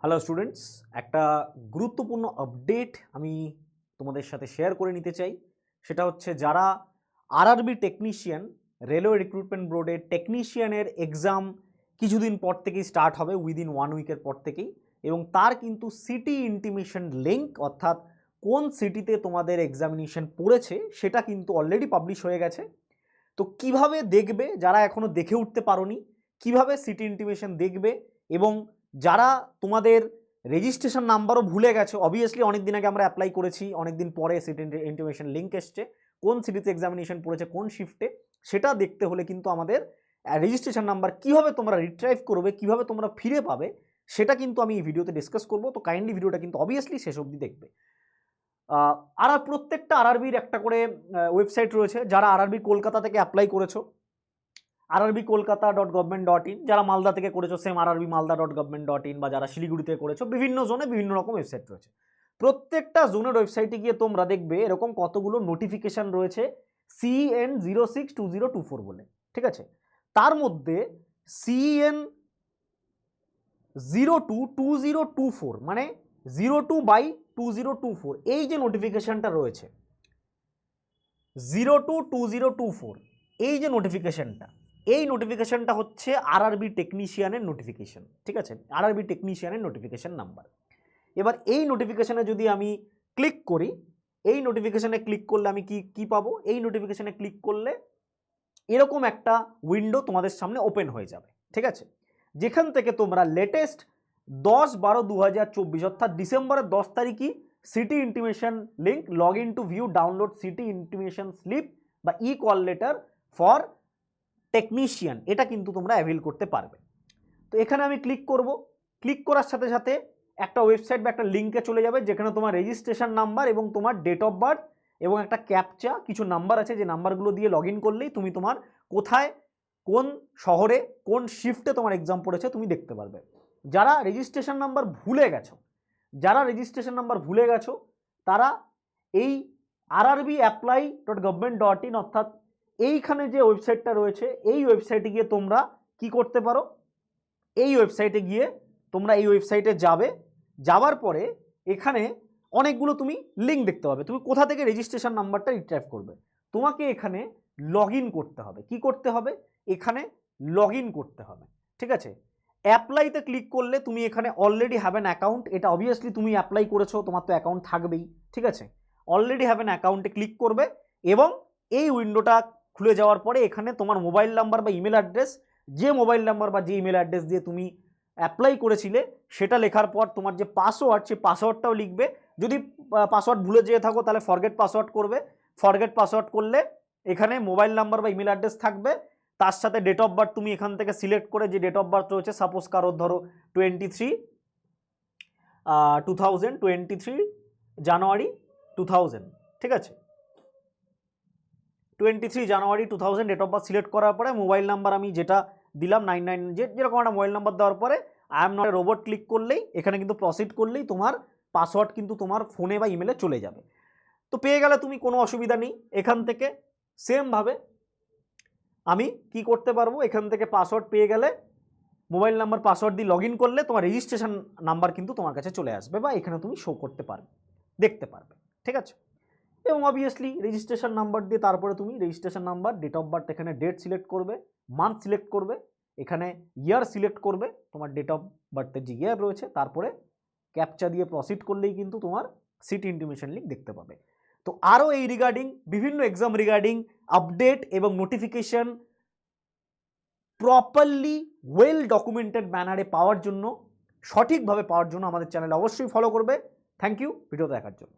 Hello students, একটা গুরুত্বপূর্ণ update আমি তোমাদের সাথে শেয়ার করে নিতে চাই। সেটা হচ্ছে যারা আরআরবি টেকনিশিয়ান, রেলওয়ে রিক্রুটমেন্ট বোর্ডের টেকনিশিয়ানের এক্সাম কিছুদিন পর থেকেই স্টার্ট হবে, উইদিন 1 উইকের পর থেকেই, এবং তার কিন্তু সিটি ইন্টিমেশন লিঙ্ক অর্থাৎ কোন সিটিতে তোমাদের এক্সামিনেশন পড়েছে সেটা কিন্তু অলরেডি পাবলিশ হয়ে গেছে। তো কিভাবে দেখবে, যারা এখনো দেখে উঠতে পারোনি, কিভাবে সিটি ইন্টিমেশন দেখবে, এবং যারা তোমাদের রেজিস্ট্রেশন নাম্বারও ভুলে গেছো, অবভিয়াসলি অনেক দিন আগে আমরা অ্যাপ্লাই করেছি, অনেক দিন পরে সিটি ইন্টিমেশন লিঙ্ক এসছে, কোন সিটিতে এক্সামিনেশন পড়েছে কোন শিফটে সেটা দেখতে হলে কিন্তু আমাদের রেজিস্ট্রেশন নাম্বার কিভাবে তোমরা রিট্রাইভ করবে, কিভাবে তোমরা ফিরে পাবে, সেটা কিন্তু আমি এই ভিডিওতে ডিসকাস করবো। তো কাইন্ডলি ভিডিওটা কিন্তু অবভিয়াসলি শেষ অবধি দেখবে। আর প্রত্যেকটা আরআরবির একটা করে ওয়েবসাইট রয়েছে। যারা আরআরবি কলকাতা থেকে অ্যাপ্লাই করেছো, arrbkolkata.government.in, যারা মালদা থেকে করেছো সেম arrbmalda.government.in, বা যারা শিলিগুড়ি থেকে করেছো, বিভিন্ন জোনে বিভিন্ন রকম ওয়েবসাইট রয়েছে। প্রত্যেকটা জোনের ওয়েবসাইটে গিয়ে তোমরা দেখবে এরকম কতগুলো নোটিফিকেশন রয়েছে CN062024 বলে, ঠিক আছে। তার মধ্যে CN022024 মানে 02/2024 এই যে নোটিফিকেশনটা রয়েছে 022024, এই যে নোটিফিকেশনটা, এই নোটিফিকেশনটা হচ্ছে আরআরবি টেকনিশিয়ানের নোটিফিকেশন, ঠিক আছে, আরআরবি টেকনিশিয়ানের নোটিফিকেশন নাম্বার। এবার এই নোটিফিকেশনে যদি আমি ক্লিক করি, এই নোটিফিকেশনে ক্লিক করলে আমি কি পাবো, এই নোটিফিকেশনে ক্লিক করলে এরকম একটা উইন্ডো তোমাদের সামনে ওপেন হয়ে যাবে, ঠিক আছে, যেখান থেকে তোমরা লেটেস্ট 10/12/2024 অর্থাৎ ডিসেম্বরের 10 তারিখই city intimation link, log in to view download city intimation slip বা e call letter for technician, এটা কিন্তু তোমরা অ্যাভেল করতে পারবে। তো এখানে আমি ক্লিক করব, ক্লিক করার সাথে সাথে একটা ওয়েবসাইট বা একটা লিঙ্কে চলে যাবে, যেখানে তোমার রেজিস্ট্রেশন নাম্বার এবং তোমার ডেট অফ বার্থ এবং একটা ক্যাপচা কিছু নাম্বার আছে, যে নাম্বারগুলো দিয়ে লগ ইন করলেই তুমি তোমার কোথায়, কোন শহরে, কোন শিফটে তোমার এক্সাম পড়েছে তুমি দেখতে পারবে। যারা রেজিস্ট্রেশন নাম্বার ভুলে গেছো, তারা এই arrbApply.government.in অর্থাৎ এইখানে যে ওয়েবসাইটটা রয়েছে, এই ওয়েবসাইটে গিয়ে তোমরা কি করতে পারো, এই ওয়েবসাইটে যাবে, যাওয়ার পরে এখানে অনেকগুলো তুমি লিঙ্ক দেখতে পাবে। তুমি কোথা থেকে রেজিস্ট্রেশন নাম্বারটা রিট্রাইভ করবে, তোমাকে এখানে লগ ইন করতে হবে। কি করতে হবে, এখানে লগ ইন করতে হবে, ঠিক আছে। অ্যাপ্লাইতে ক্লিক করলে তুমি এখানে অলরেডি হ্যাভ অ্যান অ্যাকাউন্ট, এটা অবভিয়াসলি তুমি অ্যাপ্লাই করেছো, তোমার তো অ্যাকাউন্ট থাকবেই, ঠিক আছে। অলরেডি হ্যাভ অ্যান অ্যাকাউন্টে ক্লিক করবে এবং এই উইন্ডোটা খুলে যাওয়ার পরে এখানে তোমার মোবাইল নাম্বার বা ইমেল অ্যাড্রেস, যে মোবাইল নাম্বার বা যে ইমেল অ্যাড্রেস দিয়ে তুমি অ্যাপ্লাই করেছিলে সেটা লেখার পর তোমার যে পাসওয়ার্ড, সেই পাসওয়ার্ডটাও লিখবে। যদি পাসওয়ার্ড ভুলে যেয়ে থাকো তাহলে ফরগেট পাসওয়ার্ড করবে। ফরগেট পাসওয়ার্ড করলে এখানে মোবাইল নাম্বার বা ইমেল অ্যাড্রেস থাকবে, তার সাথে ডেট অফ বার্থ তুমি এখান থেকে সিলেক্ট করে, যে ডেট অফ বার্থ রয়েছে, সাপোজ কারোর ধরো 2023 জানুয়ারি 2000, ঠিক আছে, 23 জানুয়ারি 2000 ডেট অফ বার্থ সিলেক্ট করার পরে মোবাইল নাম্বার আমি যেটা দিলাম 99, যেরকম একটা মোবাইল নাম্বার দেওয়ার পরে I am not a robot click করলেই, এখানে কিন্তু প্রসিড করলেই তোমার পাসওয়ার্ড কিন্তু তোমার ফোনে বা ইমেলে চলে যাবে। তো পেয়ে গেলে তুমি, কোনো অসুবিধা নেই। এখান থেকে সেমভাবে আমি কি করতে পারবো, এখান থেকে পাসওয়ার্ড পেয়ে গেলে মোবাইল নাম্বার পাসওয়ার্ড দিয়ে লগ ইন করলে তোমার রেজিস্ট্রেশন নাম্বার কিন্তু তোমার কাছে চলে আসবে, বা এখানে তুমি শো করতে পারবে, দেখতে পারবে, ঠিক আছে। এবং অবভিয়াসলি রেজিস্ট্রেশন নাম্বার দিয়ে তারপরে তুমি registration number, date of birth, এখানে ডেট সিলেক্ট করবে, মান্থ সিলেক্ট করবে, এখানে ইয়ার সিলেক্ট করবে, তোমার ডেট অফ বার্থের যে ইয়ার রয়েছে, তারপরে ক্যাপচা দিয়ে প্রসিড করলেই কিন্তু তোমার সিটি ইন্টিমেশন লিঙ্ক দেখতে পাবে। তো আরও এই রিগার্ডিং বিভিন্ন এক্সাম রিগার্ডিং আপডেট এবং নোটিফিকেশন প্রপারলি ওয়েল ডকুমেন্টেড ম্যানারে পাওয়ার জন্য, সঠিকভাবে পাওয়ার জন্য আমাদের চ্যানেল অবশ্যই ফলো করবে। থ্যাংক ইউ ভিডিও দেখার জন্য।